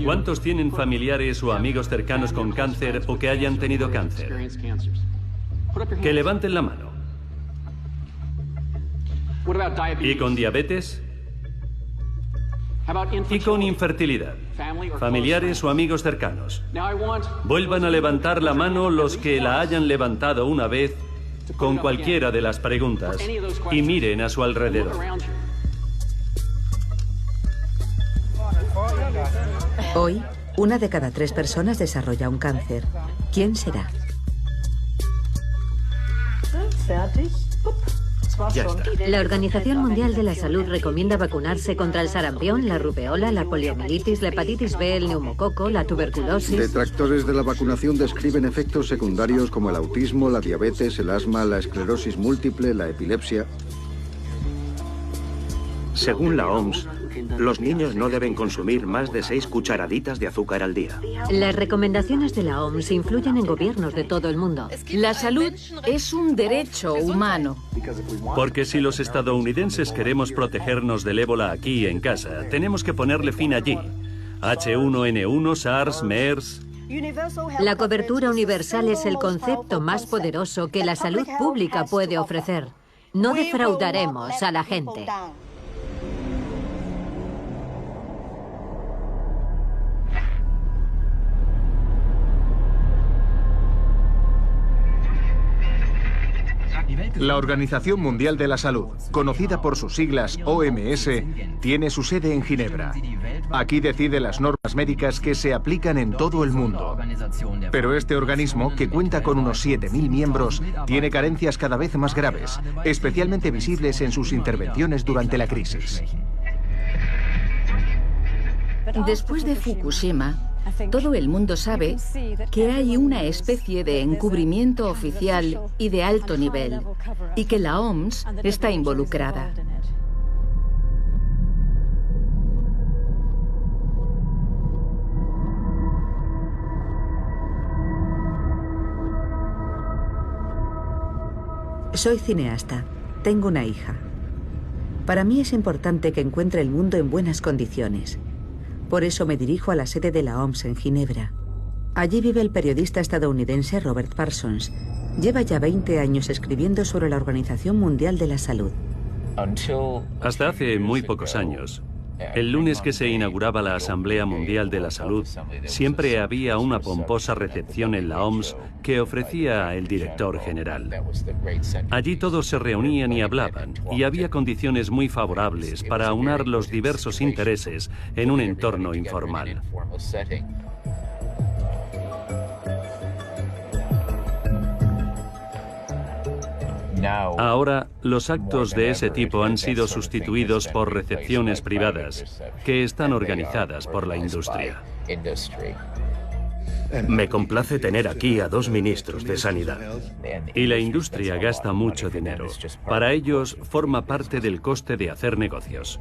¿Cuántos tienen familiares o amigos cercanos con cáncer o que hayan tenido cáncer? Que levanten la mano. ¿Y con diabetes? ¿Y con infertilidad? Familiares o amigos cercanos. Vuelvan a levantar la mano los que la hayan levantado una vez con cualquiera de las preguntas y miren a su alrededor. Hoy, 1 de cada 3 personas desarrolla un cáncer. ¿Quién será? Ya está. La Organización Mundial de la Salud recomienda vacunarse contra el sarampión, la rubeola, la poliomielitis, la hepatitis B, el neumococo, la tuberculosis. Detractores de la vacunación describen efectos secundarios como el autismo, la diabetes, el asma, la esclerosis múltiple, la epilepsia. Según la OMS, los niños no deben consumir más de 6 cucharaditas de azúcar al día. Las recomendaciones de la OMS influyen en gobiernos de todo el mundo. La salud es un derecho humano. Porque si los estadounidenses queremos protegernos del ébola aquí en casa, tenemos que ponerle fin allí. H1N1, SARS, MERS... La cobertura universal es el concepto más poderoso que la salud pública puede ofrecer. No defraudaremos a la gente. La Organización Mundial de la Salud, conocida por sus siglas OMS, tiene su sede en Ginebra. Aquí decide las normas médicas que se aplican en todo el mundo. Pero este organismo, que cuenta con unos 7.000 miembros, tiene carencias cada vez más graves, especialmente visibles en sus intervenciones durante la crisis. Después de Fukushima, todo el mundo sabe que hay una especie de encubrimiento oficial y de alto nivel, y que la OMS está involucrada. Soy cineasta. Tengo una hija. Para mí es importante que encuentre el mundo en buenas condiciones. Por eso me dirijo a la sede de la OMS en Ginebra. Allí vive el periodista estadounidense Robert Parsons. Lleva ya 20 años escribiendo sobre la Organización Mundial de la Salud. Hasta hace muy pocos años, el lunes que se inauguraba la Asamblea Mundial de la Salud, siempre había una pomposa recepción en la OMS que ofrecía el director general. Allí todos se reunían y hablaban, y había condiciones muy favorables para aunar los diversos intereses en un entorno informal. Ahora, los actos de ese tipo han sido sustituidos por recepciones privadas, que están organizadas por la industria. Me complace tener aquí a 2 ministros de Sanidad. Y la industria gasta mucho dinero. Para ellos, forma parte del coste de hacer negocios.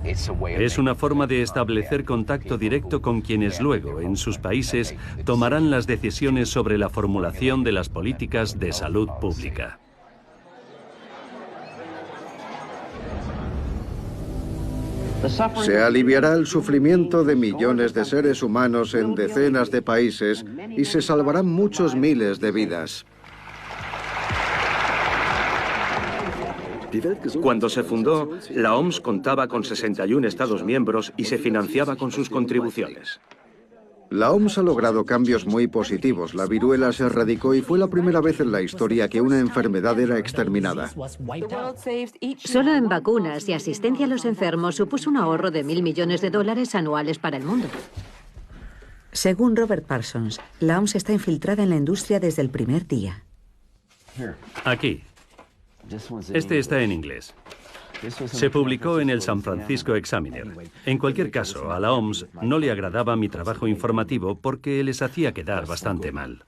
Es una forma de establecer contacto directo con quienes luego, en sus países, tomarán las decisiones sobre la formulación de las políticas de salud pública. Se aliviará el sufrimiento de millones de seres humanos en decenas de países y se salvarán muchos miles de vidas. Cuando se fundó, la OMS contaba con 61 Estados miembros y se financiaba con sus contribuciones. La OMS ha logrado cambios muy positivos. La viruela se erradicó y fue la primera vez en la historia que una enfermedad era exterminada. Solo en vacunas y asistencia a los enfermos supuso un ahorro de $1.000 millones anuales para el mundo. Según Robert Parsons, la OMS está infiltrada en la industria desde el primer día. Aquí. Este está en inglés. Se publicó en el San Francisco Examiner. En cualquier caso, a la OMS no le agradaba mi trabajo informativo porque les hacía quedar bastante mal.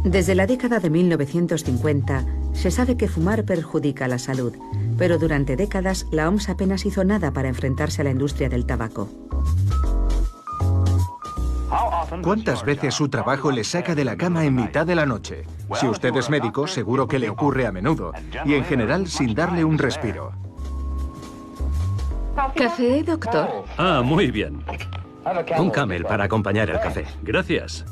Desde la década de 1950, se sabe que fumar perjudica la salud, pero durante décadas la OMS apenas hizo nada para enfrentarse a la industria del tabaco. ¿Cuántas veces su trabajo le saca de la cama en mitad de la noche? Si usted es médico, seguro que le ocurre a menudo, y en general sin darle un respiro. ¿Café, doctor? Ah, muy bien. Un Camel para acompañar el café. Gracias.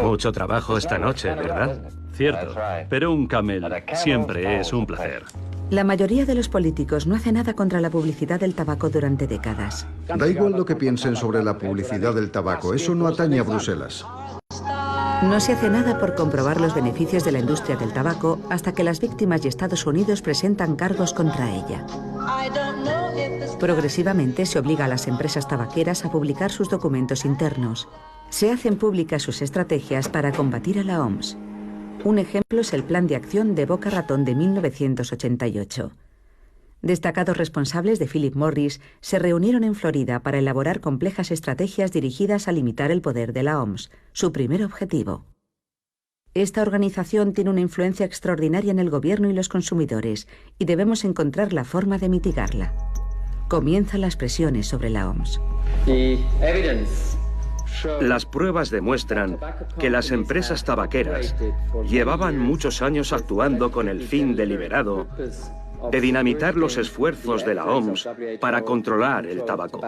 Mucho trabajo esta noche, ¿verdad? Cierto, pero un Camel siempre es un placer. La mayoría de los políticos no hace nada contra la publicidad del tabaco durante décadas. Da igual lo que piensen sobre la publicidad del tabaco, eso no atañe a Bruselas. No se hace nada por comprobar los beneficios de la industria del tabaco hasta que las víctimas y Estados Unidos presentan cargos contra ella. Progresivamente se obliga a las empresas tabaqueras a publicar sus documentos internos. Se hacen públicas sus estrategias para combatir a la OMS. Un ejemplo es el Plan de Acción de Boca Ratón de 1988. Destacados responsables de Philip Morris se reunieron en Florida para elaborar complejas estrategias dirigidas a limitar el poder de la OMS, su primer objetivo. Esta organización tiene una influencia extraordinaria en el gobierno y los consumidores, y debemos encontrar la forma de mitigarla. Comienzan las presiones sobre la OMS. Las pruebas demuestran que las empresas tabaqueras llevaban muchos años actuando con el fin deliberado de dinamitar los esfuerzos de la OMS para controlar el tabaco.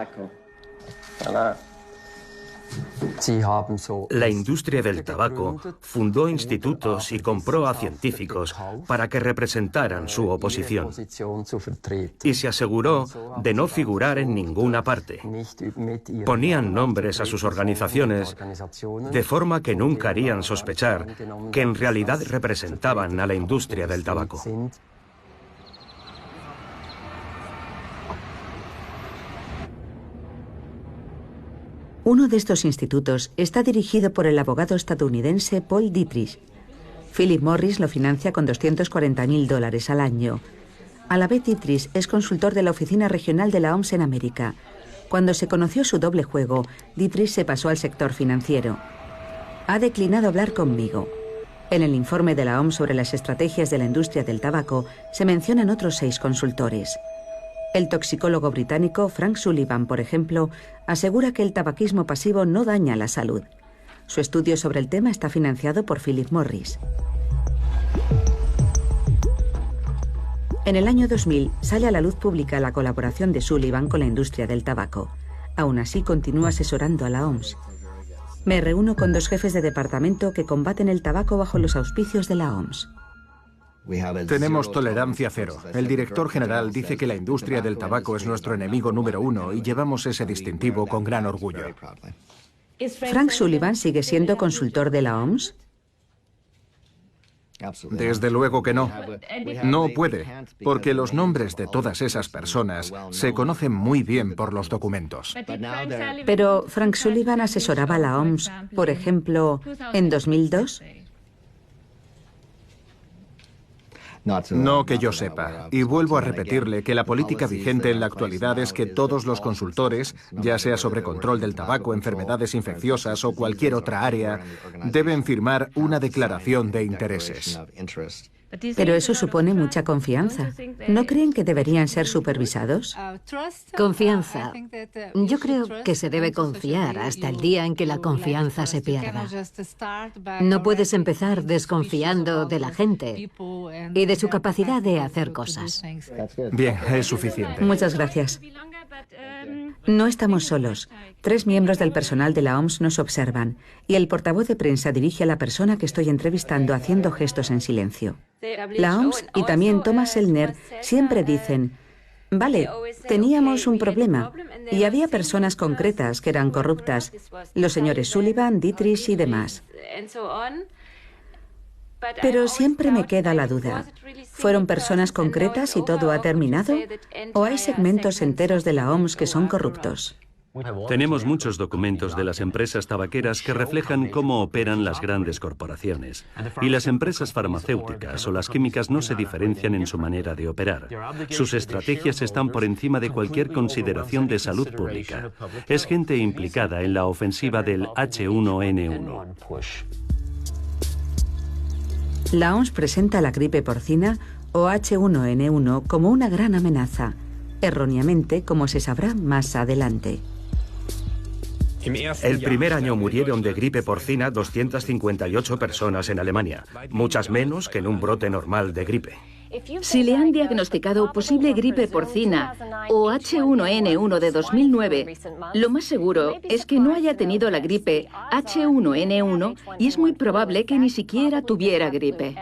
La industria del tabaco fundó institutos y compró a científicos para que representaran su oposición. Y se aseguró de no figurar en ninguna parte. Ponían nombres a sus organizaciones de forma que nunca harían sospechar que en realidad representaban a la industria del tabaco. Uno de estos institutos está dirigido por el abogado estadounidense Paul Dietrich. Philip Morris lo financia con $240.000 al año. A la vez, Dietrich es consultor de la Oficina Regional de la OMS en América. Cuando se conoció su doble juego, Dietrich se pasó al sector financiero. Ha declinado hablar conmigo. En el informe de la OMS sobre las estrategias de la industria del tabaco se mencionan otros 6 consultores. El toxicólogo británico Frank Sullivan, por ejemplo, asegura que el tabaquismo pasivo no daña la salud. Su estudio sobre el tema está financiado por Philip Morris. En el año 2000 sale a la luz pública la colaboración de Sullivan con la industria del tabaco. Aún así, continúa asesorando a la OMS. Me reúno con 2 jefes de departamento que combaten el tabaco bajo los auspicios de la OMS. Tenemos tolerancia cero. El director general dice que la industria del tabaco es nuestro enemigo número 1 y llevamos ese distintivo con gran orgullo. ¿Frank Sullivan sigue siendo consultor de la OMS? Desde luego que no. No puede, porque los nombres de todas esas personas se conocen muy bien por los documentos. Pero Frank Sullivan asesoraba a la OMS, por ejemplo, en 2002. No que yo sepa. Y vuelvo a repetirle que la política vigente en la actualidad es que todos los consultores, ya sea sobre control del tabaco, enfermedades infecciosas o cualquier otra área, deben firmar una declaración de intereses. Pero eso supone mucha confianza. ¿No creen que deberían ser supervisados? Confianza. Yo creo que se debe confiar hasta el día en que la confianza se pierda. No puedes empezar desconfiando de la gente y de su capacidad de hacer cosas. Bien, es suficiente. Muchas gracias. No estamos solos. 3 miembros del personal de la OMS nos observan y el portavoz de prensa dirige a la persona que estoy entrevistando haciendo gestos en silencio. La OMS y también Thomas Sellner siempre dicen: vale, teníamos un problema y había personas concretas que eran corruptas, los señores Sullivan, Dietrich y demás. Pero siempre me queda la duda. ¿Fueron personas concretas y todo ha terminado? ¿O hay segmentos enteros de la OMS que son corruptos? Tenemos muchos documentos de las empresas tabaqueras que reflejan cómo operan las grandes corporaciones. Y las empresas farmacéuticas o las químicas no se diferencian en su manera de operar. Sus estrategias están por encima de cualquier consideración de salud pública. Es gente implicada en la ofensiva del H1N1. La OMS presenta la gripe porcina o H1N1 como una gran amenaza, erróneamente, como se sabrá más adelante. El primer año murieron de gripe porcina 258 personas en Alemania, muchas menos que en un brote normal de gripe. Si le han diagnosticado posible gripe porcina o H1N1 de 2009, lo más seguro es que no haya tenido la gripe H1N1 y es muy probable que ni siquiera tuviera gripe.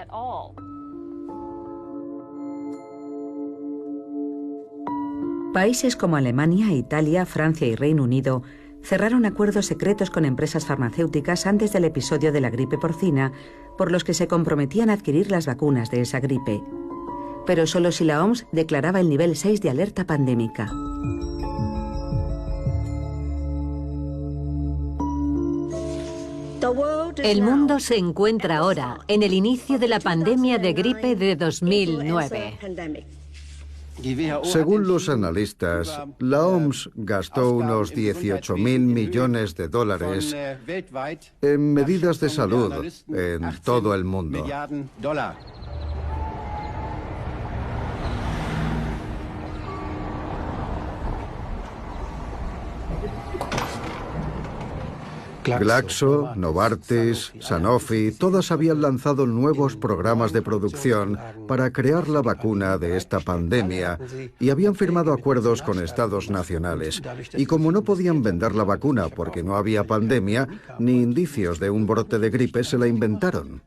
Países como Alemania, Italia, Francia y Reino Unido cerraron acuerdos secretos con empresas farmacéuticas antes del episodio de la gripe porcina, por los que se comprometían a adquirir las vacunas de esa gripe. Pero solo si la OMS declaraba el nivel 6 de alerta pandémica. El mundo se encuentra ahora en el inicio de la pandemia de gripe de 2009. Según los analistas, la OMS gastó unos 18.000 millones de dólares en medidas de salud en todo el mundo. Glaxo, Novartis, Sanofi, todas habían lanzado nuevos programas de producción para crear la vacuna de esta pandemia y habían firmado acuerdos con estados nacionales. Y como no podían vender la vacuna porque no había pandemia, ni indicios de un brote de gripe, se la inventaron.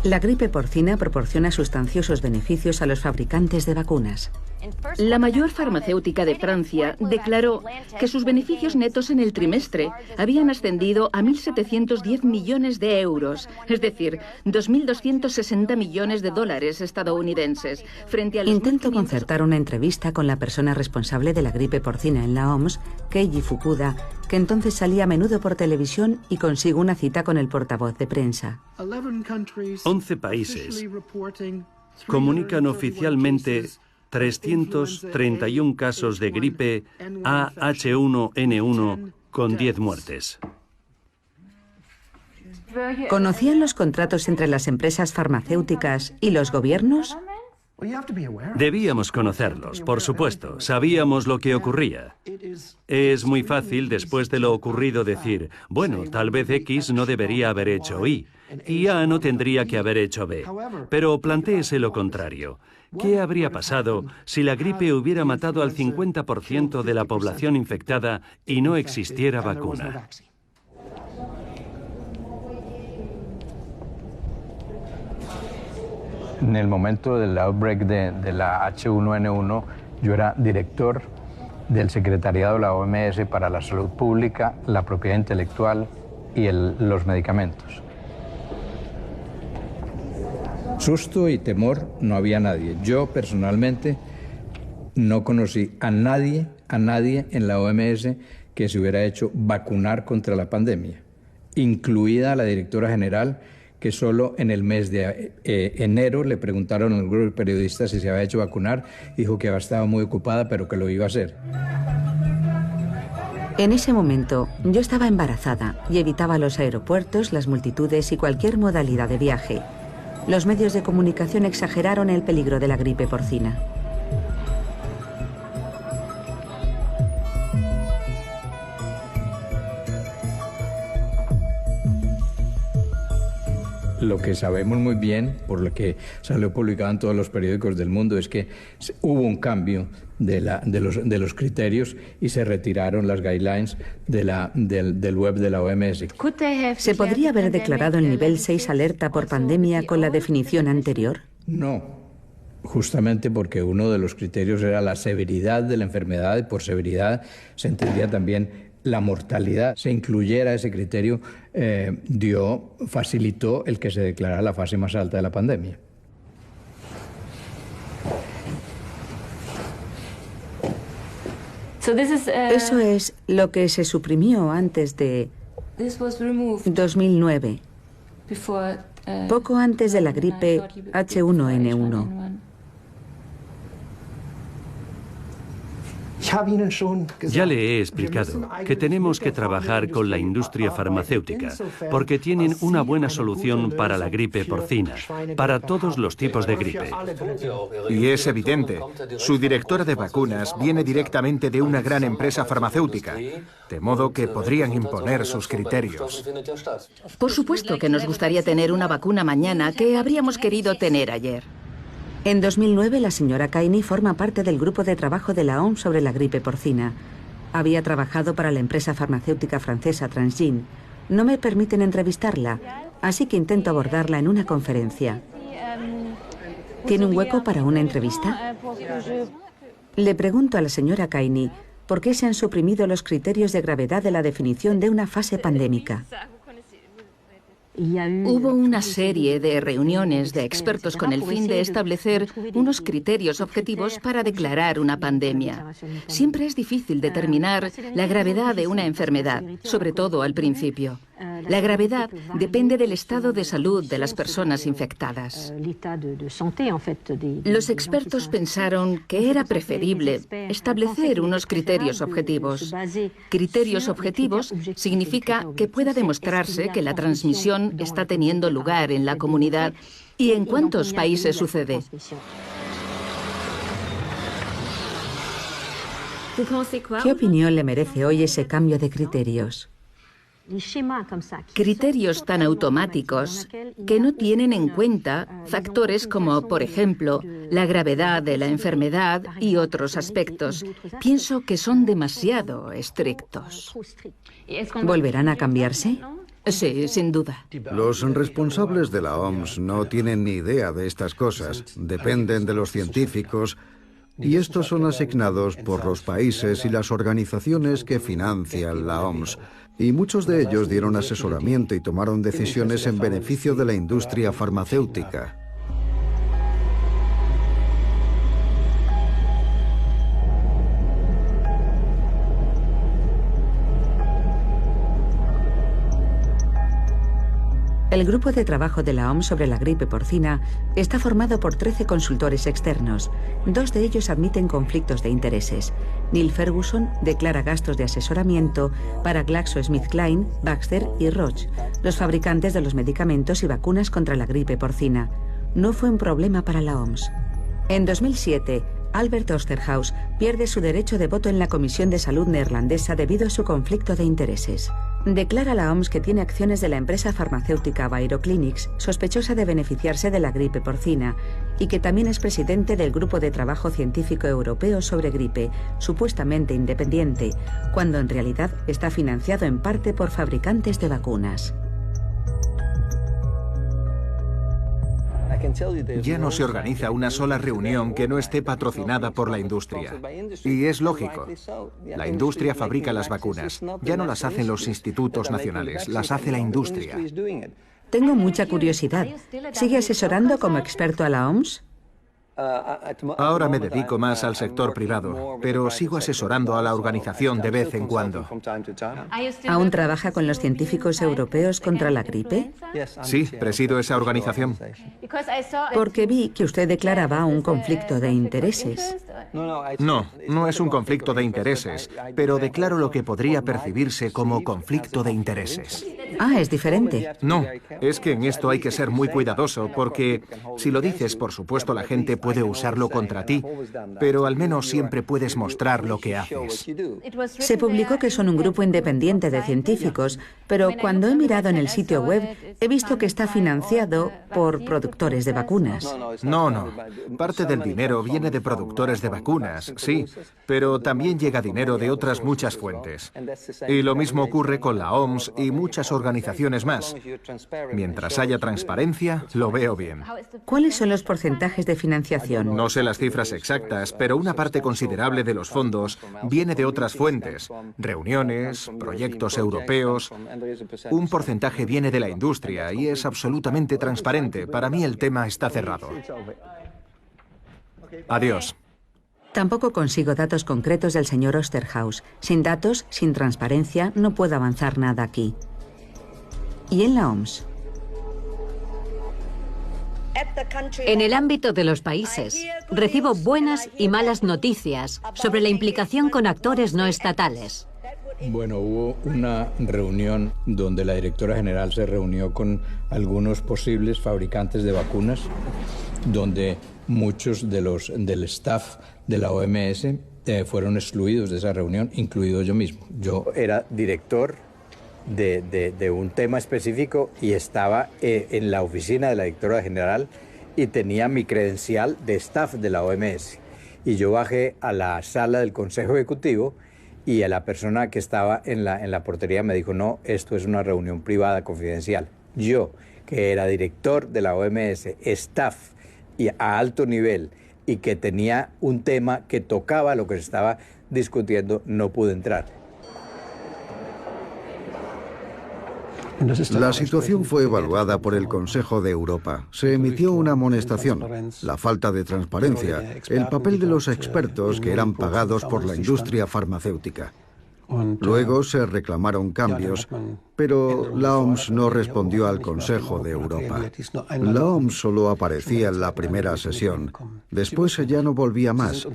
La gripe porcina proporciona sustanciosos beneficios a los fabricantes de vacunas. La mayor farmacéutica de Francia declaró que sus beneficios netos en el trimestre habían ascendido a 1.710 millones de euros, es decir, 2.260 millones de dólares estadounidenses, frente a los... Intento concertar una entrevista con la persona responsable de la gripe porcina en la OMS, Keiji Fukuda, que entonces salía a menudo por televisión, y consigo una cita con el portavoz de prensa. 11 países comunican oficialmente 331 casos de gripe H1N1 con 10 muertes. ¿Conocían los contratos entre las empresas farmacéuticas y los gobiernos? Debíamos conocerlos, por supuesto. Sabíamos lo que ocurría. Es muy fácil, después de lo ocurrido, decir, bueno, tal vez X no debería haber hecho Y A no tendría que haber hecho B. Pero plantéese lo contrario. ¿Qué habría pasado si la gripe hubiera matado al 50% de la población infectada y no existiera vacuna? En el momento del outbreak de la H1N1, yo era director del secretariado de la OMS para la salud pública, la propiedad intelectual y los medicamentos. Susto y temor no había nadie. Yo personalmente no conocí a nadie en la OMS que se hubiera hecho vacunar contra la pandemia, incluida la directora general, que solo en el mes de enero le preguntaron a un grupo de periodistas si se había hecho vacunar. Dijo que estaba muy ocupada, pero que lo iba a hacer. En ese momento, yo estaba embarazada y evitaba los aeropuertos, las multitudes y cualquier modalidad de viaje. Los medios de comunicación exageraron el peligro de la gripe porcina. Lo que sabemos muy bien, por lo que salió publicado en todos los periódicos del mundo, es que hubo un cambio de los criterios y se retiraron las guidelines del web de la OMS. ¿Se podría haber declarado el nivel 6 alerta por pandemia con la definición anterior? No, justamente porque uno de los criterios era la severidad de la enfermedad y por severidad se entendía también la mortalidad. Se incluyera ese criterio, facilitó el que se declarara la fase más alta de la pandemia. Eso es lo que se suprimió antes de 2009, poco antes de la gripe H1N1. Ya le he explicado que tenemos que trabajar con la industria farmacéutica, porque tienen una buena solución para la gripe porcina, para todos los tipos de gripe. Y es evidente, su directora de vacunas viene directamente de una gran empresa farmacéutica, de modo que podrían imponer sus criterios. Por supuesto que nos gustaría tener una vacuna mañana que habríamos querido tener ayer. En 2009, la señora Kaini forma parte del grupo de trabajo de la OMS sobre la gripe porcina. Había trabajado para la empresa farmacéutica francesa Transgene. No me permiten entrevistarla, así que intento abordarla en una conferencia. ¿Tiene un hueco para una entrevista? Le pregunto a la señora Kaini por qué se han suprimido los criterios de gravedad de la definición de una fase pandémica. Hubo una serie de reuniones de expertos con el fin de establecer unos criterios objetivos para declarar una pandemia. Siempre es difícil determinar la gravedad de una enfermedad, sobre todo al principio. La gravedad depende del estado de salud de las personas infectadas. Los expertos pensaron que era preferible establecer unos criterios objetivos. Criterios objetivos significa que pueda demostrarse que la transmisión está teniendo lugar en la comunidad y en cuántos países sucede. ¿Qué opinión le merece hoy ese cambio de criterios? Criterios tan automáticos que no tienen en cuenta factores como, por ejemplo, la gravedad de la enfermedad y otros aspectos. Pienso que son demasiado estrictos. ¿Volverán a cambiarse? Sí, sin duda. Los responsables de la OMS no tienen ni idea de estas cosas, dependen de los científicos y estos son asignados por los países y las organizaciones que financian la OMS. Y muchos de ellos dieron asesoramiento y tomaron decisiones en beneficio de la industria farmacéutica. El grupo de trabajo de la OMS sobre la gripe porcina está formado por 13 consultores externos. 2 de ellos admiten conflictos de intereses. Neil Ferguson declara gastos de asesoramiento para GlaxoSmithKline, Baxter y Roche, los fabricantes de los medicamentos y vacunas contra la gripe porcina. No fue un problema para la OMS. En 2007, Albert Osterhaus pierde su derecho de voto en la Comisión de Salud neerlandesa debido a su conflicto de intereses. Declara la OMS que tiene acciones de la empresa farmacéutica Bayer Clinics, sospechosa de beneficiarse de la gripe porcina, y que también es presidente del Grupo de Trabajo Científico Europeo sobre Gripe, supuestamente independiente, cuando en realidad está financiado en parte por fabricantes de vacunas. Ya no se organiza una sola reunión que no esté patrocinada por la industria. Y es lógico. La industria fabrica las vacunas. Ya no las hacen los institutos nacionales, las hace la industria. Tengo mucha curiosidad. ¿Sigue asesorando como experto a la OMS? Ahora me dedico más al sector privado, pero sigo asesorando a la organización de vez en cuando. ¿Aún trabaja con los científicos europeos contra la gripe? Sí, presido esa organización. Porque vi que usted declaraba un conflicto de intereses. No, no es un conflicto de intereses, pero declaro lo que podría percibirse como conflicto de intereses. Ah, es diferente. No, es que en esto hay que ser muy cuidadoso, porque si lo dices, por supuesto, la gente puede usarlo contra ti, pero al menos siempre puedes mostrar lo que haces. Se publicó que son un grupo independiente de científicos, pero cuando he mirado en el sitio web, he visto que está financiado por productores de vacunas. No. Parte del dinero viene de productores de vacunas, sí, pero también llega dinero de otras muchas fuentes. Y lo mismo ocurre con la OMS y muchas organizaciones más. Mientras haya transparencia, lo veo bien. ¿Cuáles son los porcentajes de financiación? No sé las cifras exactas, pero una parte considerable de los fondos viene de otras fuentes, reuniones, proyectos europeos. Un porcentaje viene de la industria y es absolutamente transparente. Para mí el tema está cerrado. Adiós. Tampoco consigo datos concretos del señor Osterhaus. Sin datos, sin transparencia, no puedo avanzar nada aquí. ¿Y en la OMS? En el ámbito de los países, recibo buenas y malas noticias sobre la implicación con actores no estatales. Bueno, hubo una reunión donde la directora general se reunió con algunos posibles fabricantes de vacunas, donde muchos del staff de la OMS fueron excluidos de esa reunión, incluido yo mismo. Yo era director de un tema específico y estaba en la oficina de la directora general y tenía mi credencial de staff de la OMS. Y yo bajé a la sala del Consejo Ejecutivo y a la persona que estaba en la portería me dijo, no, esto es una reunión privada confidencial. Yo, que era director de la OMS, staff y a alto nivel, y que tenía un tema que tocaba lo que se estaba discutiendo, no pude entrar. La situación fue evaluada por el Consejo de Europa. Se emitió una amonestación, la falta de transparencia, el papel de los expertos que eran pagados por la industria farmacéutica. Luego se reclamaron cambios, pero la OMS no respondió al Consejo de Europa. La OMS solo aparecía en la primera sesión. Después ya no volvía más.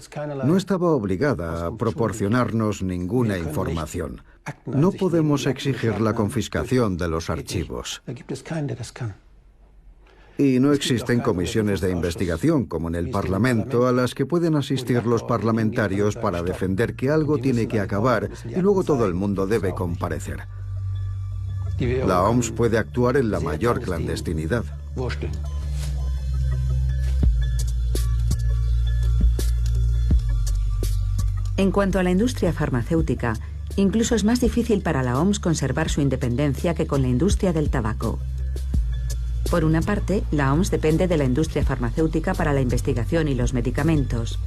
No estaba obligada a proporcionarnos ninguna información. No podemos exigir la confiscación de los archivos. Y no existen comisiones de investigación, como en el Parlamento, a las que pueden asistir los parlamentarios para defender que algo tiene que acabar y luego todo el mundo debe comparecer. La OMS puede actuar en la mayor clandestinidad. En cuanto a la industria farmacéutica, incluso es más difícil para la OMS conservar su independencia que con la industria del tabaco. Por una parte, la OMS depende de la industria farmacéutica para la investigación y los medicamentos.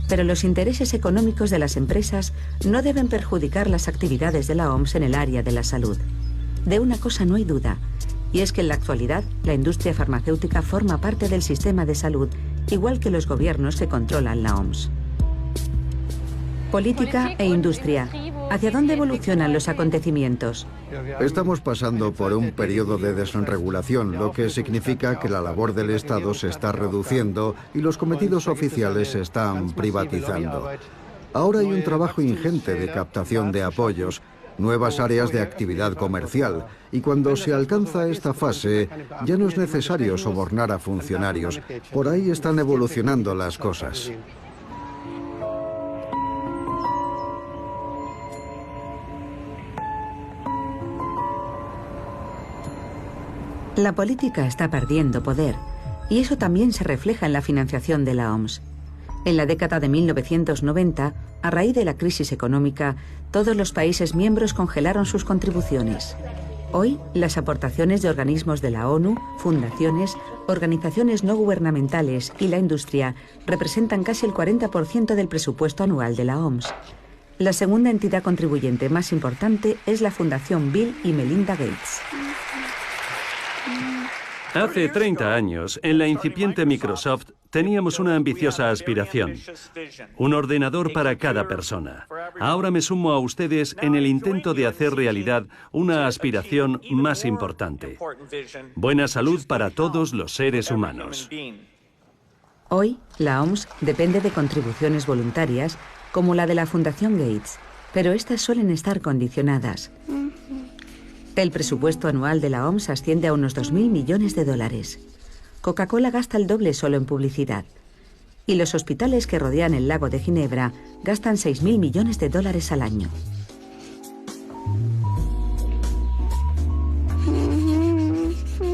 Pero los intereses económicos de las empresas no deben perjudicar las actividades de la OMS en el área de la salud. De una cosa no hay duda, y es que en la actualidad la industria farmacéutica forma parte del sistema de salud, igual que los gobiernos que controlan la OMS. Política e industria. ¿Hacia dónde evolucionan los acontecimientos? Estamos pasando por un periodo de desregulación, lo que significa que la labor del Estado se está reduciendo y los cometidos oficiales se están privatizando. Ahora hay un trabajo ingente de captación de apoyos, nuevas áreas de actividad comercial, y cuando se alcanza esta fase ya no es necesario sobornar a funcionarios. Por ahí están evolucionando las cosas. La política está perdiendo poder, y eso también se refleja en la financiación de la OMS. En la década de 1990, a raíz de la crisis económica, todos los países miembros congelaron sus contribuciones. Hoy, las aportaciones de organismos de la ONU, fundaciones, organizaciones no gubernamentales y la industria representan casi el 40% del presupuesto anual de la OMS. La segunda entidad contribuyente más importante es la Fundación Bill y Melinda Gates. Hace 30 años, en la incipiente Microsoft, teníamos una ambiciosa aspiración. Un ordenador para cada persona. Ahora me sumo a ustedes en el intento de hacer realidad una aspiración más importante. Buena salud para todos los seres humanos. Hoy, la OMS depende de contribuciones voluntarias, como la de la Fundación Gates, pero estas suelen estar condicionadas. El presupuesto anual de la OMS asciende a unos 2.000 millones de dólares. Coca-Cola gasta el doble solo en publicidad. Y los hospitales que rodean el lago de Ginebra gastan 6.000 millones de dólares al año.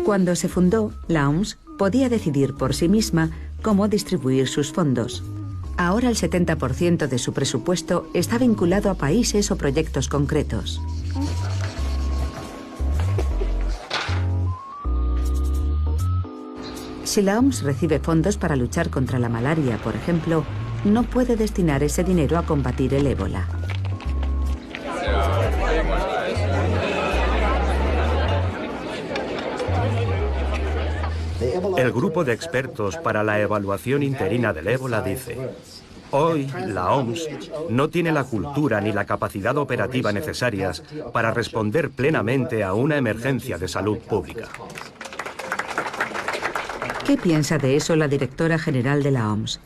Cuando se fundó, la OMS podía decidir por sí misma cómo distribuir sus fondos. Ahora el 70% de su presupuesto está vinculado a países o proyectos concretos. Si la OMS recibe fondos para luchar contra la malaria, por ejemplo, no puede destinar ese dinero a combatir el ébola. El grupo de expertos para la evaluación interina del ébola dice: hoy la OMS no tiene la cultura ni la capacidad operativa necesarias para responder plenamente a una emergencia de salud pública. ¿Qué piensa de eso la directora general de la OMS?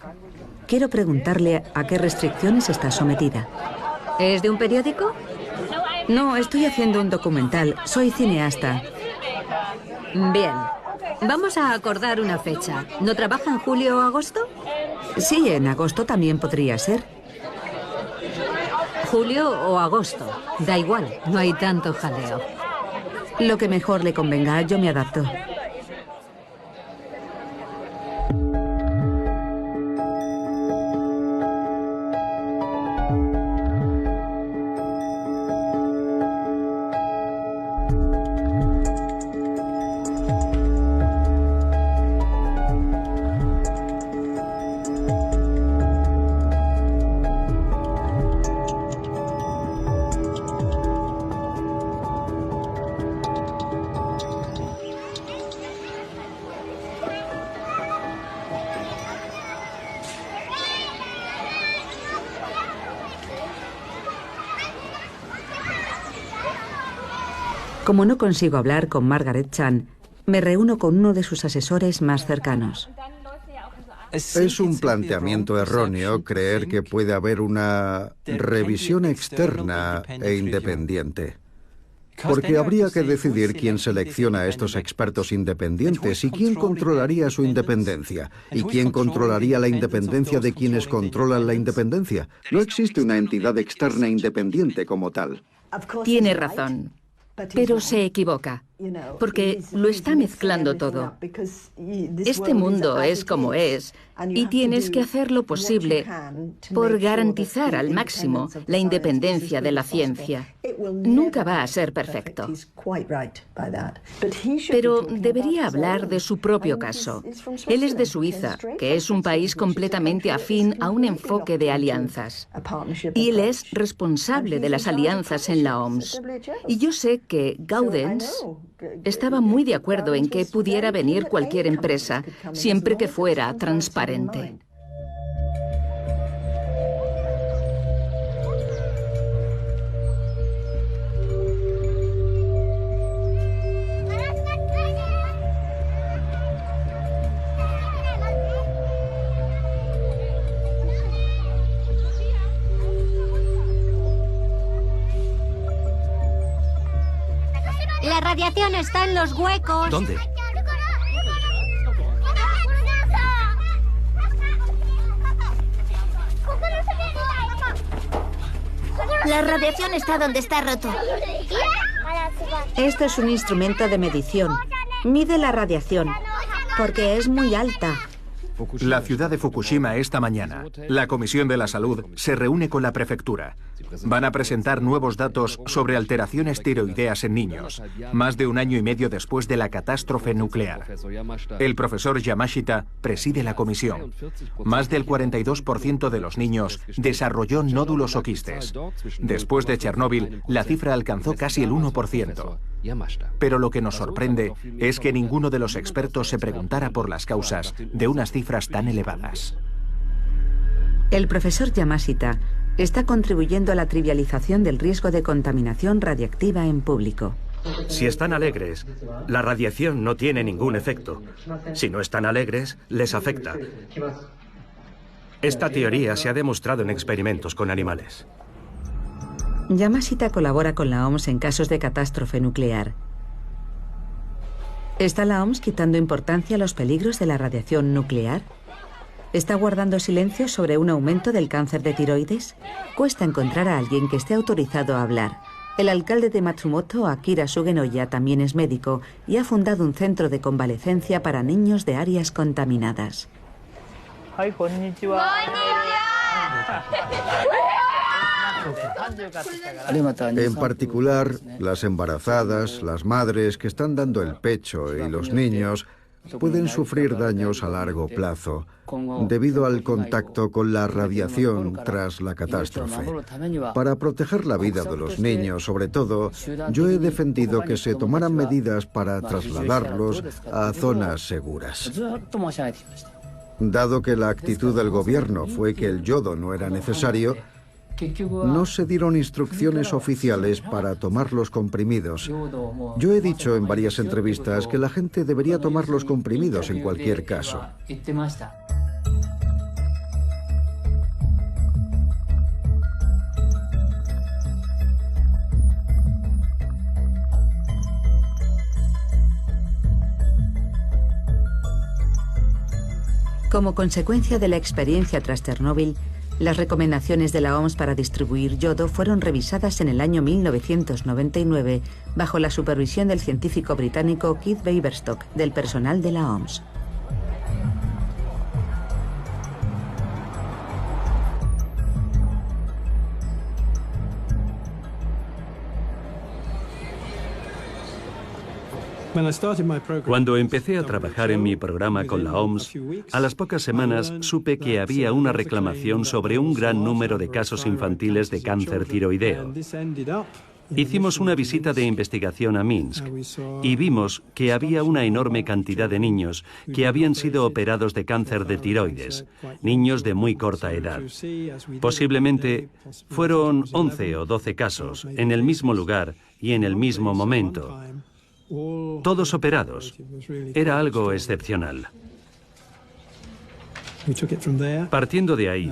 Quiero preguntarle a qué restricciones está sometida. ¿Es de un periódico? No, estoy haciendo un documental. Soy cineasta. Bien. Vamos a acordar una fecha. ¿No trabaja en julio o agosto? Sí, en agosto también podría ser. Julio o agosto. Da igual, no hay tanto jaleo. Lo que mejor le convenga, yo me adapto. Como no consigo hablar con Margaret Chan, me reúno con uno de sus asesores más cercanos. Es un planteamiento erróneo creer que puede haber una revisión externa e independiente. Porque habría que decidir quién selecciona a estos expertos independientes y quién controlaría su independencia. ¿Y quién controlaría la independencia de quienes controlan la independencia? No existe una entidad externa independiente como tal. Tiene razón. Pero se equivoca, porque lo está mezclando todo. Este mundo es como es y tienes que hacer lo posible por garantizar al máximo la independencia de la ciencia. Nunca va a ser perfecto. Pero debería hablar de su propio caso. Él es de Suiza, que es un país completamente afín a un enfoque de alianzas. Y él es responsable de las alianzas en la OMS. Y yo sé que Gaudens estaba muy de acuerdo en que pudiera venir cualquier empresa, siempre que fuera transparente. La radiación está en los huecos. ¿Dónde? La radiación está donde está roto. Esto es un instrumento de medición. Mide la radiación, porque es muy alta. La ciudad de Fukushima esta mañana. La Comisión de la Salud se reúne con la prefectura. Van a presentar nuevos datos sobre alteraciones tiroideas en niños, más de un año y medio después de la catástrofe nuclear. El profesor Yamashita preside la comisión. Más del 42% de los niños desarrolló nódulos o quistes. Después de Chernóbil, la cifra alcanzó casi el 1%. Pero lo que nos sorprende es que ninguno de los expertos se preguntara por las causas de unas cifras tan elevadas. El profesor Yamashita está contribuyendo a la trivialización del riesgo de contaminación radiactiva en público. Si están alegres, la radiación no tiene ningún efecto. Si no están alegres, les afecta. Esta teoría se ha demostrado en experimentos con animales. Yamashita colabora con la OMS en casos de catástrofe nuclear. ¿Está la OMS quitando importancia a los peligros de la radiación nuclear? ¿Está guardando silencio sobre un aumento del cáncer de tiroides? Cuesta encontrar a alguien que esté autorizado a hablar. El alcalde de Matsumoto, Akira Sugenoya, también es médico y ha fundado un centro de convalecencia para niños de áreas contaminadas. En particular, las embarazadas, las madres que están dando el pecho y los niños pueden sufrir daños a largo plazo debido al contacto con la radiación tras la catástrofe. Para proteger la vida de los niños, sobre todo, yo he defendido que se tomaran medidas para trasladarlos a zonas seguras. Dado que la actitud del gobierno fue que el yodo no era necesario, no se dieron instrucciones oficiales para tomar los comprimidos. Yo he dicho en varias entrevistas que la gente debería tomar los comprimidos en cualquier caso. Como consecuencia de la experiencia tras Chernóbil, las recomendaciones de la OMS para distribuir yodo fueron revisadas en el año 1999 bajo la supervisión del científico británico Keith Baverstock, del personal de la OMS. Cuando empecé a trabajar en mi programa con la OMS, a las pocas semanas supe que había una reclamación sobre un gran número de casos infantiles de cáncer tiroideo. Hicimos una visita de investigación a Minsk y vimos que había una enorme cantidad de niños que habían sido operados de cáncer de tiroides, niños de muy corta edad. Posiblemente fueron 11 o 12 casos en el mismo lugar y en el mismo momento. Todos operados. Era algo excepcional. Partiendo de ahí,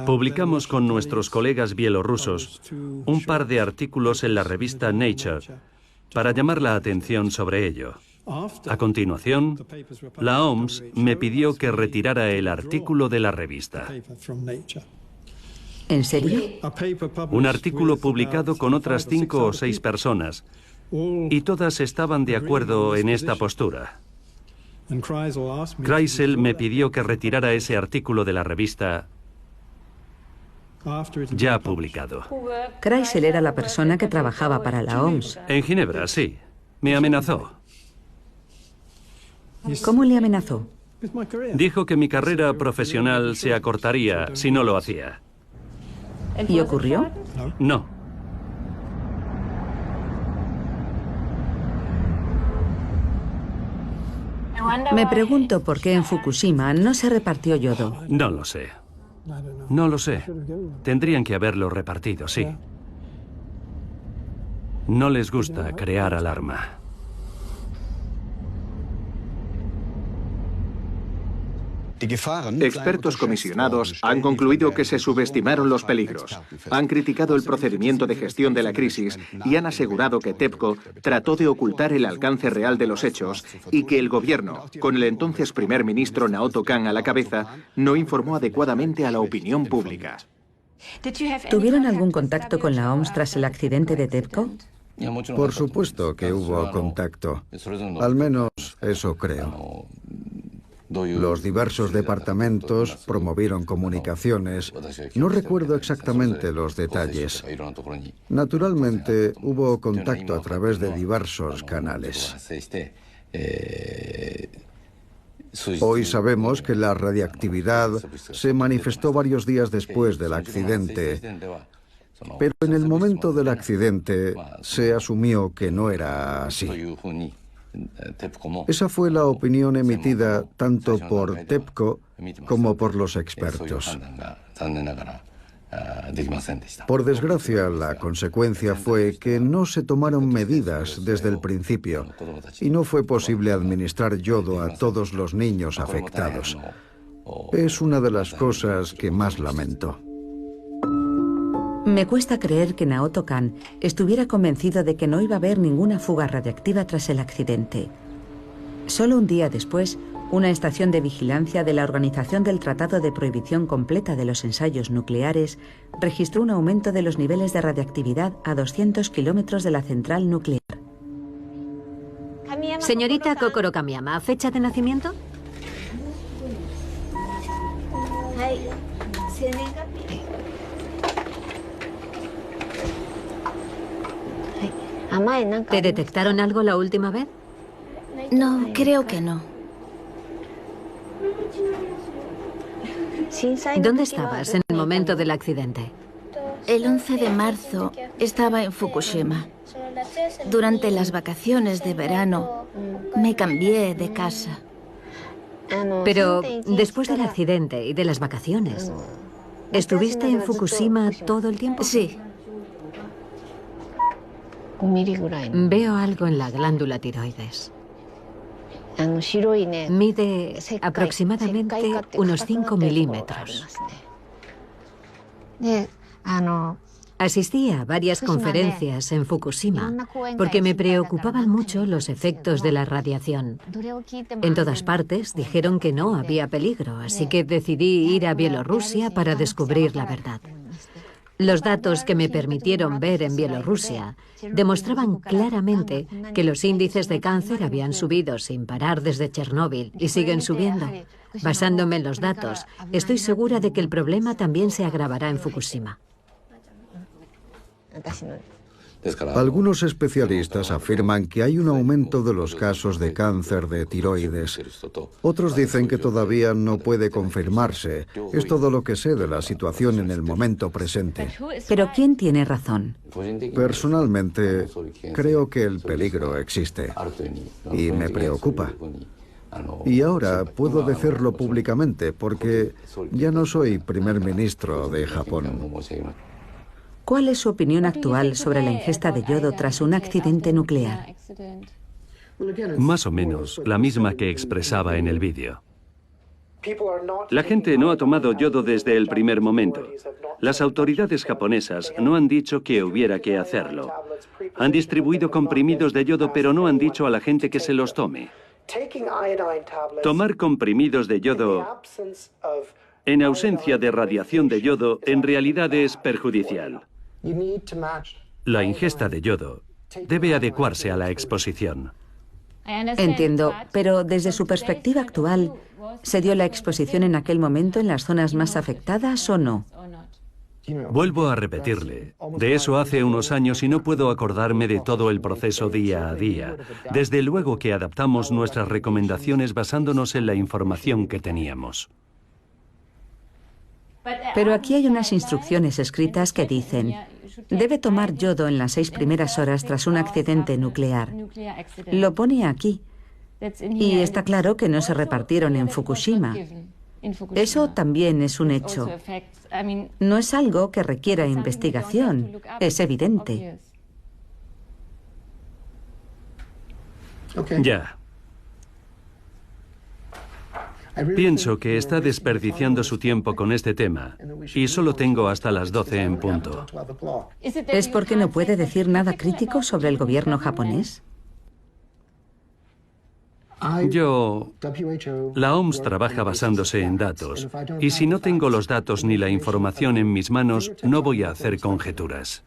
publicamos con nuestros colegas bielorrusos un par de artículos en la revista Nature para llamar la atención sobre ello. A continuación, la OMS me pidió que retirara el artículo de la revista. ¿En serio? Un artículo publicado con otras 5 o 6 personas, y todas estaban de acuerdo en esta postura. Kreisel me pidió que retirara ese artículo de la revista ya publicado. Kreisel era la persona que trabajaba para la OMS. En Ginebra, sí. Me amenazó. ¿Cómo le amenazó? Dijo que mi carrera profesional se acortaría si no lo hacía. ¿Y ocurrió? No. Me pregunto por qué en Fukushima no se repartió yodo. No lo sé. No lo sé. Tendrían que haberlo repartido, sí. No les gusta crear alarma. Expertos comisionados han concluido que se subestimaron los peligros. Han criticado el procedimiento de gestión de la crisis y han asegurado que TEPCO trató de ocultar el alcance real de los hechos y que el gobierno, con el entonces primer ministro Naoto Kan a la cabeza, no informó adecuadamente a la opinión pública. ¿Tuvieron algún contacto con la OMS tras el accidente de TEPCO? Por supuesto que hubo contacto. Al menos eso creo. Los diversos departamentos promovieron comunicaciones. No recuerdo exactamente los detalles. Naturalmente, hubo contacto a través de diversos canales. Hoy sabemos que la radiactividad se manifestó varios días después del accidente, pero en el momento del accidente se asumió que no era así. Esa fue la opinión emitida tanto por TEPCO como por los expertos. Por desgracia, la consecuencia fue que no se tomaron medidas desde el principio y no fue posible administrar yodo a todos los niños afectados. Es una de las cosas que más lamento. Me cuesta creer que Naoto Kan estuviera convencido de que no iba a haber ninguna fuga radiactiva tras el accidente. Solo un día después, una estación de vigilancia de la Organización del Tratado de Prohibición Completa de los Ensayos Nucleares registró un aumento de los niveles de radiactividad a 200 kilómetros de la central nuclear. Señorita Kokoro Kamiyama, ¿fecha de nacimiento? ¿Te detectaron algo la última vez? No, creo que no. ¿Dónde estabas en el momento del accidente? El 11 de marzo estaba en Fukushima. Durante las vacaciones de verano me cambié de casa. Pero después del accidente y de las vacaciones, ¿estuviste en Fukushima todo el tiempo? Sí. Veo algo en la glándula tiroides. Mide aproximadamente unos 5 milímetros. Asistí a varias conferencias en Fukushima porque me preocupaban mucho los efectos de la radiación. En todas partes dijeron que no había peligro, así que decidí ir a Bielorrusia para descubrir la verdad. Los datos que me permitieron ver en Bielorrusia demostraban claramente que los índices de cáncer habían subido sin parar desde Chernóbil y siguen subiendo. Basándome en los datos, estoy segura de que el problema también se agravará en Fukushima. Algunos especialistas afirman que hay un aumento de los casos de cáncer de tiroides. Otros dicen que todavía no puede confirmarse. Es todo lo que sé de la situación en el momento presente. Pero ¿quién tiene razón? Personalmente, creo que el peligro existe y me preocupa. Y ahora puedo decirlo públicamente porque ya no soy primer ministro de Japón. ¿Cuál es su opinión actual sobre la ingesta de yodo tras un accidente nuclear? Más o menos la misma que expresaba en el vídeo. La gente no ha tomado yodo desde el primer momento. Las autoridades japonesas no han dicho que hubiera que hacerlo. Han distribuido comprimidos de yodo, pero no han dicho a la gente que se los tome. Tomar comprimidos de yodo en ausencia de radiación de yodo en realidad es perjudicial. La ingesta de yodo debe adecuarse a la exposición. Entiendo, pero desde su perspectiva actual, ¿se dio la exposición en aquel momento en las zonas más afectadas o no? Vuelvo a repetirle, de eso hace unos años y no puedo acordarme de todo el proceso día a día. Desde luego que adaptamos nuestras recomendaciones basándonos en la información que teníamos. Pero aquí hay unas instrucciones escritas que dicen: debe tomar yodo en las 6 primeras horas tras un accidente nuclear. Lo pone aquí. Y está claro que no se repartieron en Fukushima. Eso también es un hecho. No es algo que requiera investigación. Es evidente. Ya. Pienso que está desperdiciando su tiempo con este tema y solo tengo hasta las 12 en punto. ¿Es porque no puede decir nada crítico sobre el gobierno japonés? La OMS trabaja basándose en datos y si no tengo los datos ni la información en mis manos, no voy a hacer conjeturas.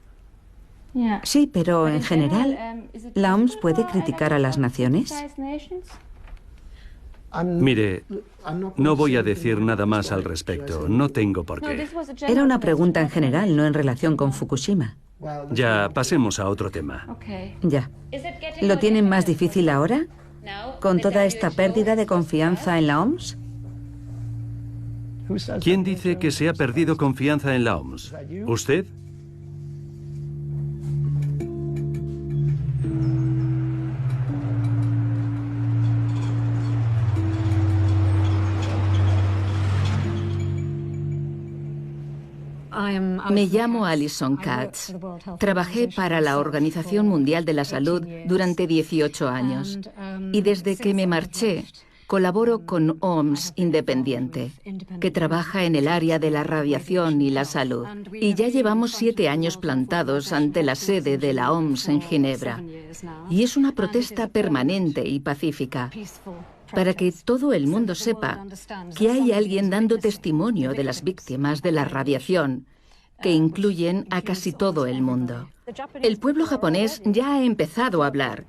Sí, pero en general, ¿la OMS puede criticar a las naciones? Mire, no voy a decir nada más al respecto, no tengo por qué. Era una pregunta en general, no en relación con Fukushima. Ya, pasemos a otro tema. Ya. ¿Lo tienen más difícil ahora? ¿Con toda esta pérdida de confianza en la OMS? ¿Quién dice que se ha perdido confianza en la OMS? ¿Usted? Me llamo Alison Katz. Trabajé para la Organización Mundial de la Salud durante 18 años y desde que me marché colaboro con OMS Independiente, que trabaja en el área de la radiación y la salud. Y ya llevamos 7 años plantados ante la sede de la OMS en Ginebra. Y es una protesta permanente y pacífica, para que todo el mundo sepa que hay alguien dando testimonio de las víctimas de la radiación, que incluyen a casi todo el mundo. El pueblo japonés ya ha empezado a hablar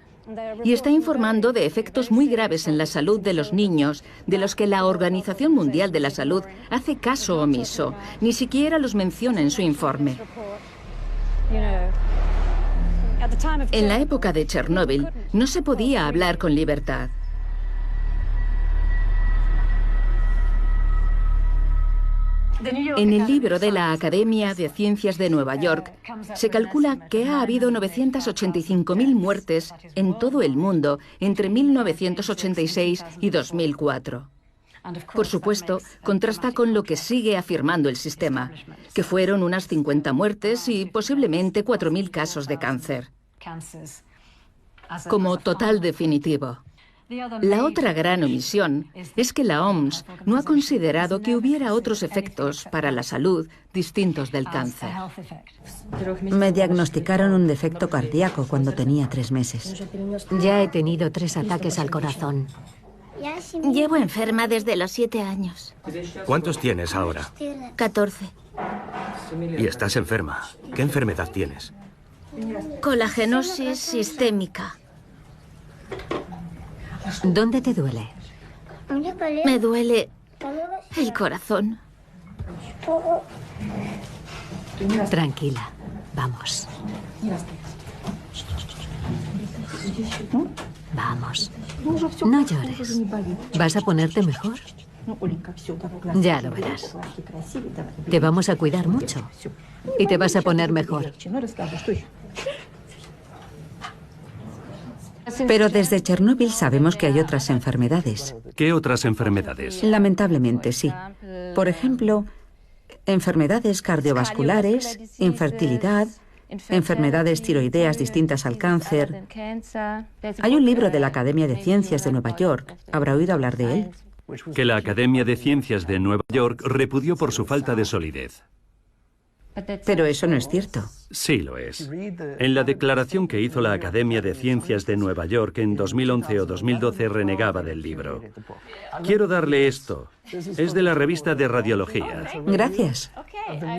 y está informando de efectos muy graves en la salud de los niños, de los que la Organización Mundial de la Salud hace caso omiso. Ni siquiera los menciona en su informe. En la época de Chernóbil no se podía hablar con libertad. En el libro de la Academia de Ciencias de Nueva York se calcula que ha habido 985.000 muertes en todo el mundo entre 1986 y 2004. Por supuesto, contrasta con lo que sigue afirmando el sistema, que fueron unas 50 muertes y posiblemente 4.000 casos de cáncer, como total definitivo. La otra gran omisión es que la OMS no ha considerado que hubiera otros efectos para la salud distintos del cáncer. Me diagnosticaron un defecto cardíaco cuando tenía 3 meses. Ya he tenido 3 ataques al corazón. Llevo enferma desde los 7 años. ¿Cuántos tienes ahora? 14. Y estás enferma. ¿Qué enfermedad tienes? Colagenosis sistémica. ¿Dónde te duele? Me duele el corazón. Tranquila, vamos. Vamos. No llores. ¿Vas a ponerte mejor? Ya lo verás. Te vamos a cuidar mucho y te vas a poner mejor. Pero desde Chernóbil sabemos que hay otras enfermedades. ¿Qué otras enfermedades? Lamentablemente, sí. Por ejemplo, enfermedades cardiovasculares, infertilidad, enfermedades tiroideas distintas al cáncer. Hay un libro de la Academia de Ciencias de Nueva York. ¿Habrá oído hablar de él? Que la Academia de Ciencias de Nueva York repudió por su falta de solidez. Pero eso no es cierto. Sí lo es. En la declaración que hizo la Academia de Ciencias de Nueva York en 2011 o 2012 renegaba del libro. Quiero darle esto. Es de la revista de Radiología. Gracias.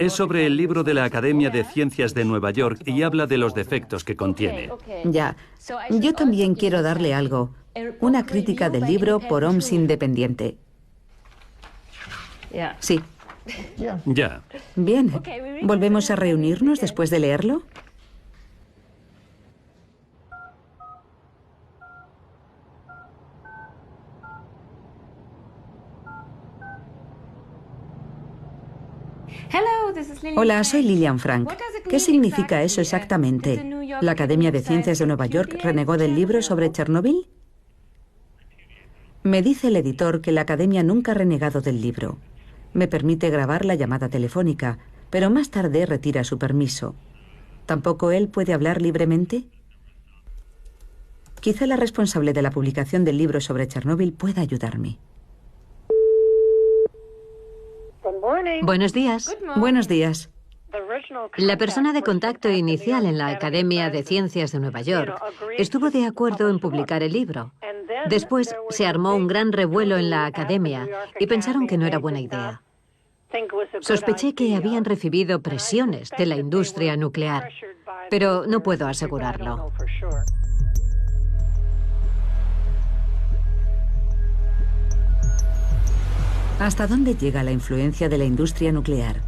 Es sobre el libro de la Academia de Ciencias de Nueva York y habla de los defectos que contiene. Ya. Yo también quiero darle algo. Una crítica del libro por OMS Independiente. Sí. Ya. Bien. ¿Volvemos a reunirnos después de leerlo? Hola, soy Lillian Frank. ¿Qué significa eso exactamente? ¿La Academia de Ciencias de Nueva York renegó del libro sobre Chernóbil? Me dice el editor que la Academia nunca ha renegado del libro. Me permite grabar la llamada telefónica, pero más tarde retira su permiso. ¿Tampoco él puede hablar libremente? Quizá la responsable de la publicación del libro sobre Chernóbil pueda ayudarme. Buenos días. Buenos días. La persona de contacto inicial en la Academia de Ciencias de Nueva York estuvo de acuerdo en publicar el libro. Después se armó un gran revuelo en la Academia y pensaron que no era buena idea. Sospeché que habían recibido presiones de la industria nuclear, pero no puedo asegurarlo. ¿Hasta dónde llega la influencia de la industria nuclear?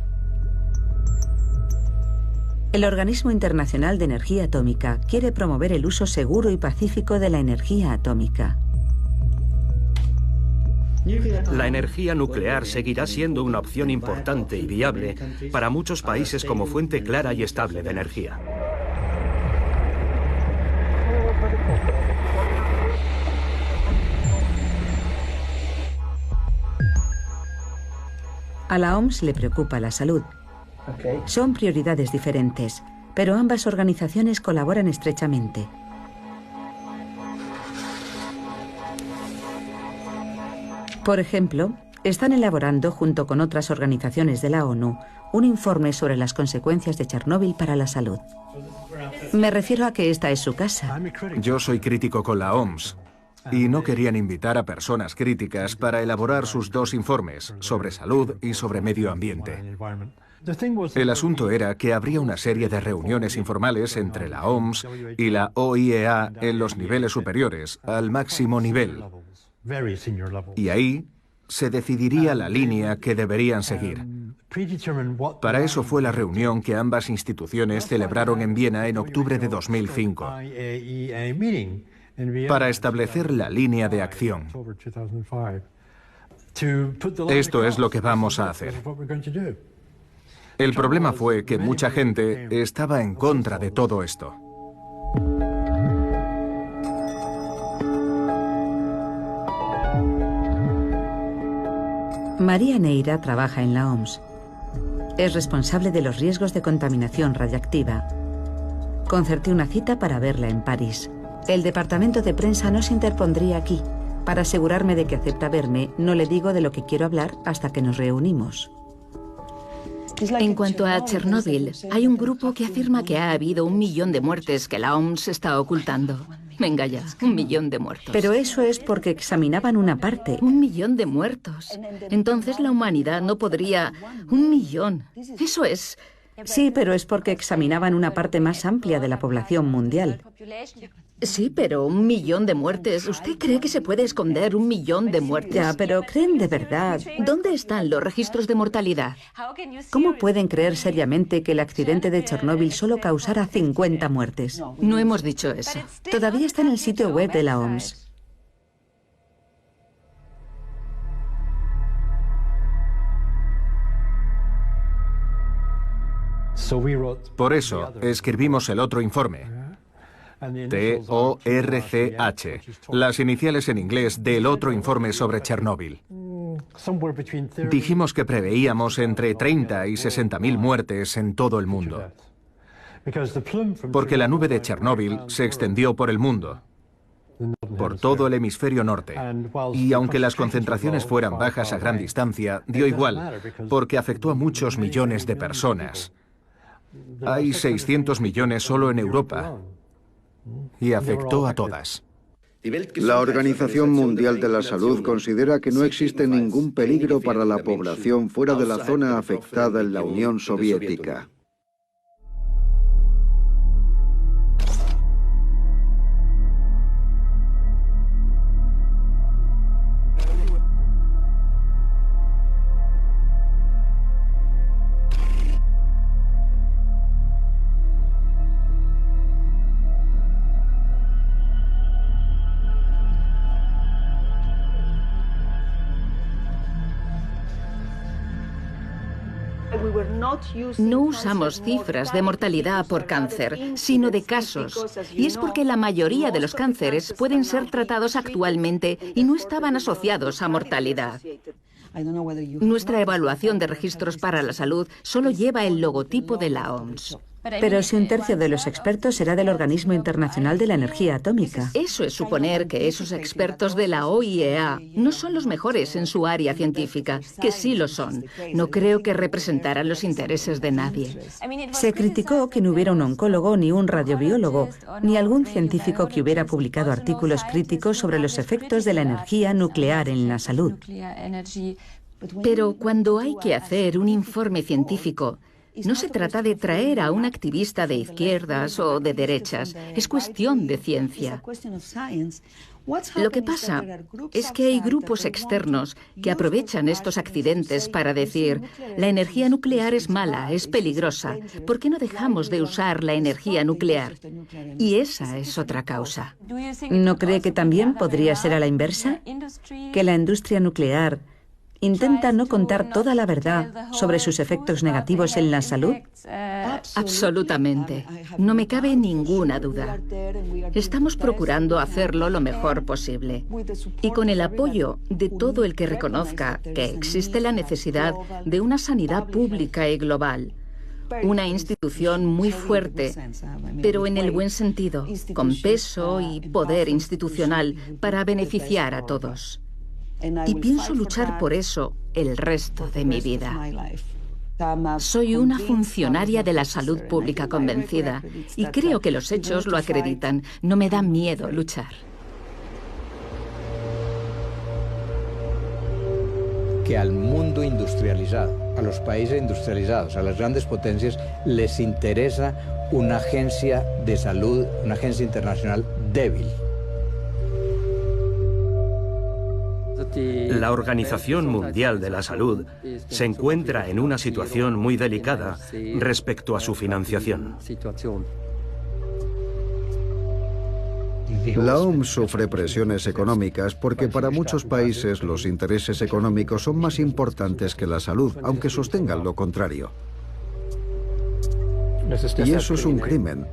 El Organismo Internacional de Energía Atómica quiere promover el uso seguro y pacífico de la energía atómica. La energía nuclear seguirá siendo una opción importante y viable para muchos países como fuente clara y estable de energía. A la OMS le preocupa la salud, Son prioridades diferentes, pero ambas organizaciones colaboran estrechamente. Por ejemplo, están elaborando, junto con otras organizaciones de la ONU, un informe sobre las consecuencias de Chernóbil para la salud. Me refiero a que esta es su casa. Yo soy crítico con la OMS y no querían invitar a personas críticas para elaborar sus dos informes sobre salud y sobre medio ambiente. El asunto era que habría una serie de reuniones informales entre la OMS y la OIEA en los niveles superiores, al máximo nivel. Y ahí se decidiría la línea que deberían seguir. Para eso fue la reunión que ambas instituciones celebraron en Viena en octubre de 2005, para establecer la línea de acción. Esto es lo que vamos a hacer. El problema fue que mucha gente estaba en contra de todo esto. María Neira trabaja en la OMS. Es responsable de los riesgos de contaminación radiactiva. Concerté una cita para verla en París. El departamento de prensa no se interpondría aquí. Para asegurarme de que acepta verme, no le digo de lo que quiero hablar hasta que nos reunimos. En cuanto a Chernóbil, hay un grupo que afirma que ha habido 1 millón de muertes que la OMS está ocultando. Venga ya, 1 millón de muertos. Pero eso es porque examinaban una parte. 1 millón de muertos. Entonces la humanidad no podría... 1 millón. Eso es... Sí, pero es porque examinaban una parte más amplia de la población mundial. Sí, pero 1 millón de muertes. ¿Usted cree que se puede esconder 1 millón de muertes? Ya, pero ¿creen de verdad? ¿Dónde están los registros de mortalidad? ¿Cómo pueden creer seriamente que el accidente de Chernóbil solo causara 50 muertes? No hemos dicho eso. Todavía está en el sitio web de la OMS. Por eso escribimos el otro informe, TORCH, las iniciales en inglés del otro informe sobre Chernóbil. Dijimos que preveíamos entre 30 y 60.000 muertes en todo el mundo, porque la nube de Chernóbil se extendió por el mundo, por todo el hemisferio norte. Y aunque las concentraciones fueran bajas a gran distancia, dio igual, porque afectó a muchos millones de personas. Hay 600 millones solo en Europa y afectó a todas. La Organización Mundial de la Salud considera que no existe ningún peligro para la población fuera de la zona afectada en la Unión Soviética. No usamos cifras de mortalidad por cáncer, sino de casos. Y es porque la mayoría de los cánceres pueden ser tratados actualmente y no estaban asociados a mortalidad. Nuestra evaluación de registros para la salud solo lleva el logotipo de la OMS. Pero si 1/3 de los expertos será del Organismo Internacional de la Energía Atómica. Eso es suponer que esos expertos de la OIEA no son los mejores en su área científica, que sí lo son. No creo que representaran los intereses de nadie. Se criticó que no hubiera un oncólogo, ni un radiobiólogo, ni algún científico que hubiera publicado artículos críticos sobre los efectos de la energía nuclear en la salud. Pero cuando hay que hacer un informe científico, no se trata de traer a un activista de izquierdas o de derechas, es cuestión de ciencia. Lo que pasa es que hay grupos externos que aprovechan estos accidentes para decir: la energía nuclear es mala, es peligrosa, ¿por qué no dejamos de usar la energía nuclear? Y esa es otra causa. ¿No cree que también podría ser a la inversa? Que la industria nuclear intenta no contar toda la verdad sobre sus efectos negativos en la salud. Absolutamente. No me cabe ninguna duda. Estamos procurando hacerlo lo mejor posible. Y con el apoyo de todo el que reconozca que existe la necesidad de una sanidad pública y global, Una institución muy fuerte, pero en el buen sentido, con peso y poder institucional para beneficiar a todos. Y pienso luchar por eso el resto de mi vida. Soy una funcionaria de la salud pública convencida y creo que los hechos lo acreditan. No me da miedo luchar. Que al mundo industrializado, a los países industrializados, a las grandes potencias, les interesa una agencia de salud, una agencia internacional débil. La Organización Mundial de la Salud se encuentra en una situación muy delicada respecto a su financiación. La OMS sufre presiones económicas porque para muchos países los intereses económicos son más importantes que la salud, aunque sostengan lo contrario. Y eso es un crimen,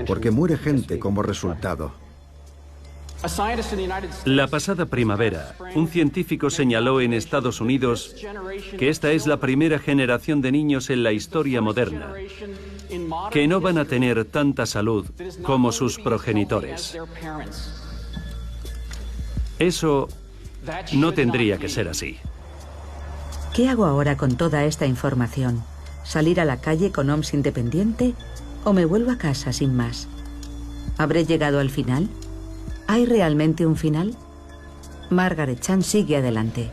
porque muere gente como resultado. La pasada primavera, un científico señaló en Estados Unidos que esta es la primera generación de niños en la historia moderna que no van a tener tanta salud como sus progenitores. Eso no tendría que ser así. ¿Qué hago ahora con toda esta información? ¿Salir a la calle con OMS independiente o me vuelvo a casa sin más? ¿Habré llegado al final? ¿Hay realmente un final? Margaret Chan sigue adelante.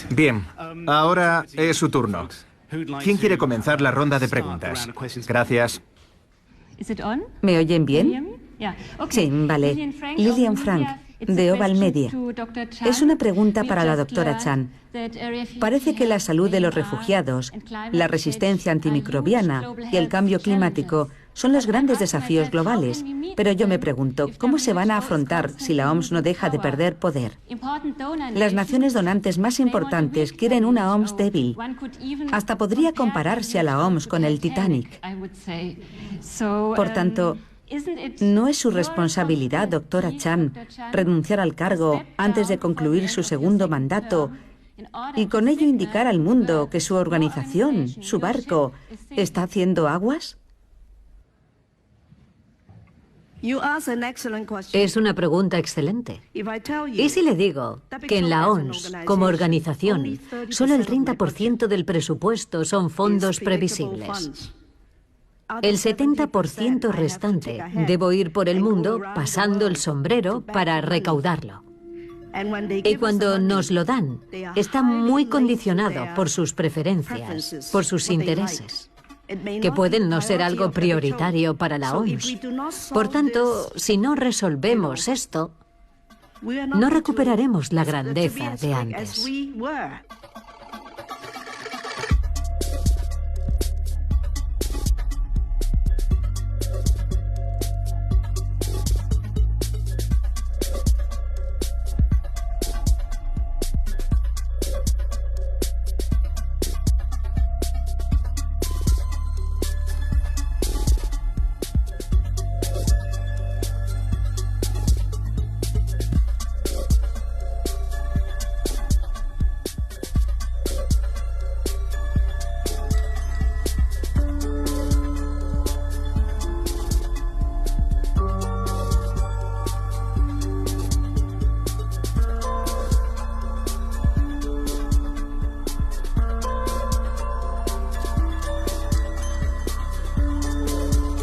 Bien, ahora es su turno. ¿Quién quiere comenzar la ronda de preguntas? Gracias. ¿Me oyen bien? Sí, vale. Lillian Frank, de Oval Media. Es una pregunta para la doctora Chan. Parece que la salud de los refugiados, la resistencia antimicrobiana y el cambio climático son los grandes desafíos globales, pero yo me pregunto, ¿cómo se van a afrontar si la OMS no deja de perder poder? Las naciones donantes más importantes quieren una OMS débil. Hasta podría compararse a la OMS con el Titanic. Por tanto, ¿no es su responsabilidad, doctora Chan, renunciar al cargo antes de concluir su segundo mandato y con ello indicar al mundo que su organización, su barco, está haciendo aguas? Es una pregunta excelente. ¿Y si le digo que en la OMS, como organización, solo el 30% del presupuesto son fondos previsibles? El 70% restante debo ir por el mundo pasando el sombrero para recaudarlo. Y cuando nos lo dan, está muy condicionado por sus preferencias, por sus intereses, que pueden no ser algo prioritario para la OMS. Por tanto, si no resolvemos esto, no recuperaremos la grandeza de antes.